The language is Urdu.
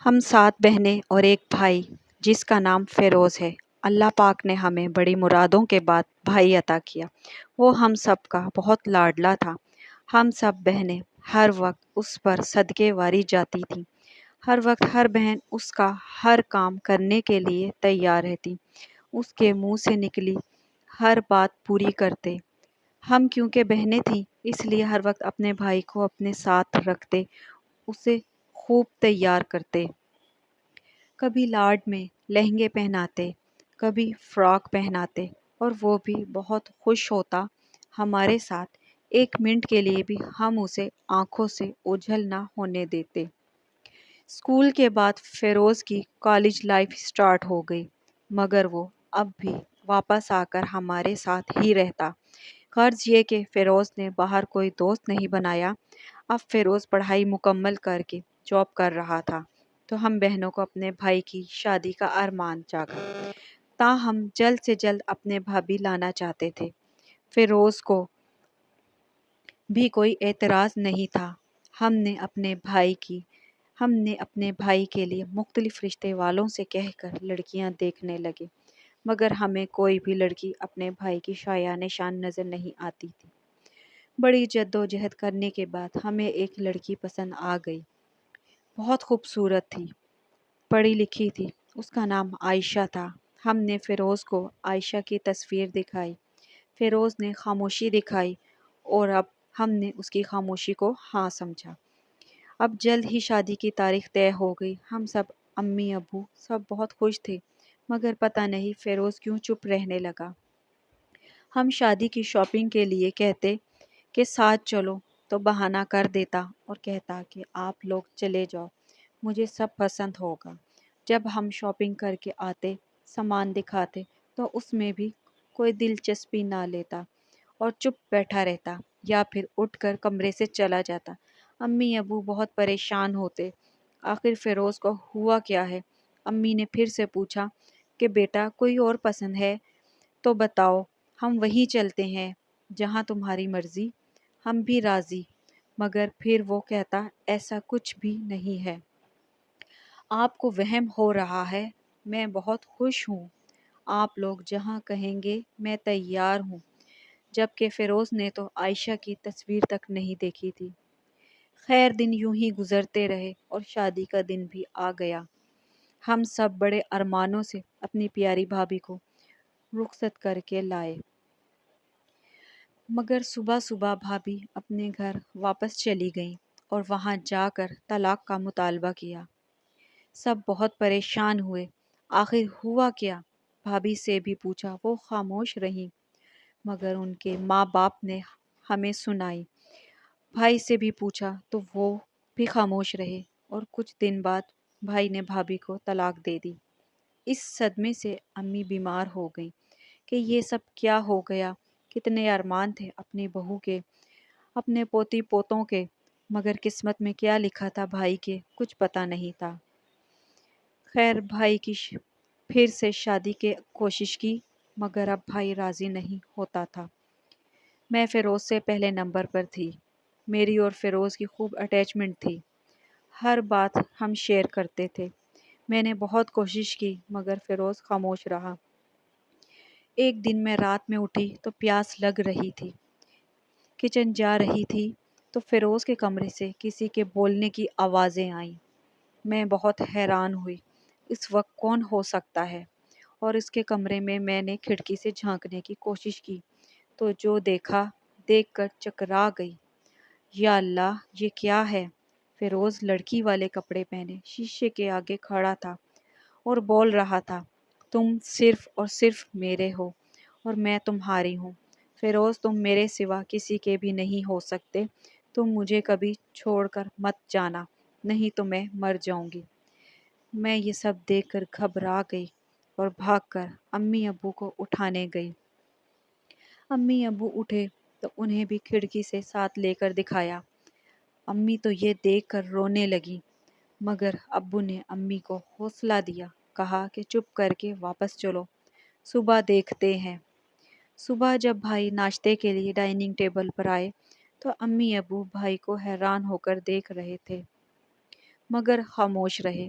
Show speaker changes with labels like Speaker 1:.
Speaker 1: ہم 7 بہنیں اور ایک بھائی جس کا نام فیروز ہے۔ اللہ پاک نے ہمیں بڑی مرادوں کے بعد بھائی عطا کیا۔ وہ ہم سب کا بہت لاڈلا تھا۔ ہم سب بہنیں ہر وقت اس پر صدقے واری جاتی تھیں۔ ہر وقت ہر بہن اس کا ہر کام کرنے کے لیے تیار رہتی۔ اس کے منہ سے نکلی ہر بات پوری کرتے۔ ہم کیونکہ بہنیں تھیں اس لیے ہر وقت اپنے بھائی کو اپنے ساتھ رکھتے، اسے خوب تیار کرتے۔ کبھی لاڈ میں لہنگے پہناتے، کبھی فراک پہناتے اور وہ بھی بہت خوش ہوتا ہمارے ساتھ۔ ایک منٹ کے لیے بھی ہم اسے آنکھوں سے اوجھل نہ ہونے دیتے۔ اسکول کے بعد فیروز کی کالج لائف سٹارٹ ہو گئی، مگر وہ اب بھی واپس آ کر ہمارے ساتھ ہی رہتا۔ غرض یہ کہ فیروز نے باہر کوئی دوست نہیں بنایا۔ اب فیروز پڑھائی مکمل کر کے جاب کر رہا تھا تو ہم بہنوں کو اپنے بھائی کی شادی کا ارمان جاگا۔ تاہم جلد سے جلد اپنے بھابھی لانا چاہتے تھے۔ فیروز کو بھی کوئی اعتراض نہیں تھا۔ ہم نے اپنے بھائی کے لیے مختلف رشتے والوں سے کہہ کر لڑکیاں دیکھنے لگے، مگر ہمیں کوئی بھی لڑکی اپنے بھائی کی شایع نشان نظر نہیں آتی تھی۔ بڑی جدوجہد کرنے کے بعد ہمیں ایک لڑکی پسند آ گئی۔ بہت خوبصورت تھی، پڑھی لکھی تھی، اس کا نام عائشہ تھا۔ ہم نے فیروز کو عائشہ کی تصویر دکھائی۔ فیروز نے خاموشی دکھائی اور اب ہم نے اس کی خاموشی کو ہاں سمجھا۔ اب جلد ہی شادی کی تاریخ طے ہو گئی۔ ہم سب امی ابو سب بہت خوش تھے، مگر پتہ نہیں فیروز کیوں چپ رہنے لگا۔ ہم شادی کی شاپنگ کے لیے کہتے کہ ساتھ چلو تو بہانہ کر دیتا اور کہتا کہ آپ لوگ چلے جاؤ، مجھے سب پسند ہوگا۔ جب ہم شاپنگ کر کے آتے، سامان دکھاتے تو اس میں بھی کوئی دلچسپی نہ لیتا اور چپ بیٹھا رہتا یا پھر اٹھ کر کمرے سے چلا جاتا۔ امی ابو بہت پریشان ہوتے۔ آخر فیروز کو ہوا کیا ہے؟ امی نے پھر سے پوچھا کہ بیٹا کوئی اور پسند ہے تو بتاؤ، ہم وہیں چلتے ہیں جہاں تمہاری مرضی۔ ہم بھی راضی، مگر پھر وہ کہتا ایسا کچھ بھی نہیں ہے، آپ کو وہم ہو رہا ہے، میں بہت خوش ہوں، آپ لوگ جہاں کہیں گے میں تیار ہوں۔ جبکہ فیروز نے تو عائشہ کی تصویر تک نہیں دیکھی تھی۔ خیر دن یوں ہی گزرتے رہے اور شادی کا دن بھی آ گیا۔ ہم سب بڑے ارمانوں سے اپنی پیاری بھابھی کو رخصت کر کے لائے، مگر صبح صبح بھابھی اپنے گھر واپس چلی گئیں اور وہاں جا کر طلاق کا مطالبہ کیا۔ سب بہت پریشان ہوئے، آخر ہوا کیا؟ بھابھی سے بھی پوچھا، وہ خاموش رہیں، مگر ان کے ماں باپ نے ہمیں سنائی۔ بھائی سے بھی پوچھا تو وہ بھی خاموش رہے اور کچھ دن بعد بھائی نے بھابھی کو طلاق دے دی۔ اس صدمے سے امی بیمار ہو گئیں کہ یہ سب کیا ہو گیا۔ کتنے ارمان تھے اپنی بہو کے، اپنے پوتی پوتوں کے، مگر قسمت میں کیا لکھا تھا بھائی کے کچھ پتہ نہیں تھا۔ خیر بھائی کی پھر سے شادی کی کوشش کی، مگر اب بھائی راضی نہیں ہوتا تھا۔ میں فیروز سے پہلے نمبر پر تھی۔ میری اور فیروز کی خوب اٹیچمنٹ تھی، ہر بات ہم شیئر کرتے تھے۔ میں نے بہت کوشش کی مگر فیروز خاموش رہا۔ ایک دن میں رات میں اٹھی تو پیاس لگ رہی تھی، کچن جا رہی تھی تو فیروز کے کمرے سے کسی کے بولنے کی آوازیں آئیں۔ میں بہت حیران ہوئی، اس وقت کون ہو سکتا ہے، اور اس کے کمرے میں نے کھڑکی سے جھانکنے کی کوشش کی تو جو دیکھا دیکھ کر چکرا گئی۔ یا اللہ، یہ کیا ہے؟ فیروز لڑکی والے کپڑے پہنے شیشے کے آگے کھڑا تھا اور بول رہا تھا، تم صرف اور صرف میرے ہو اور میں تمہاری ہوں۔ فیروز تم میرے سوا کسی کے بھی نہیں ہو سکتے، تم مجھے کبھی چھوڑ کر مت جانا، نہیں تو میں مر جاؤں گی۔ میں یہ سب دیکھ کر گھبرا گئی اور بھاگ کر امی ابو کو اٹھانے گئی۔ امی ابو اٹھے تو انہیں بھی کھڑکی سے ساتھ لے کر دکھایا۔ امی تو یہ دیکھ کر رونے لگی، مگر ابو نے امی کو حوصلہ دیا، کہا کہ چپ کر کے واپس چلو، صبح دیکھتے ہیں۔ صبح جب بھائی ناشتے کے لیے ڈائننگ ٹیبل پر آئے تو امی ابو بھائی کو حیران ہو کر دیکھ رہے تھے، مگر خاموش رہے۔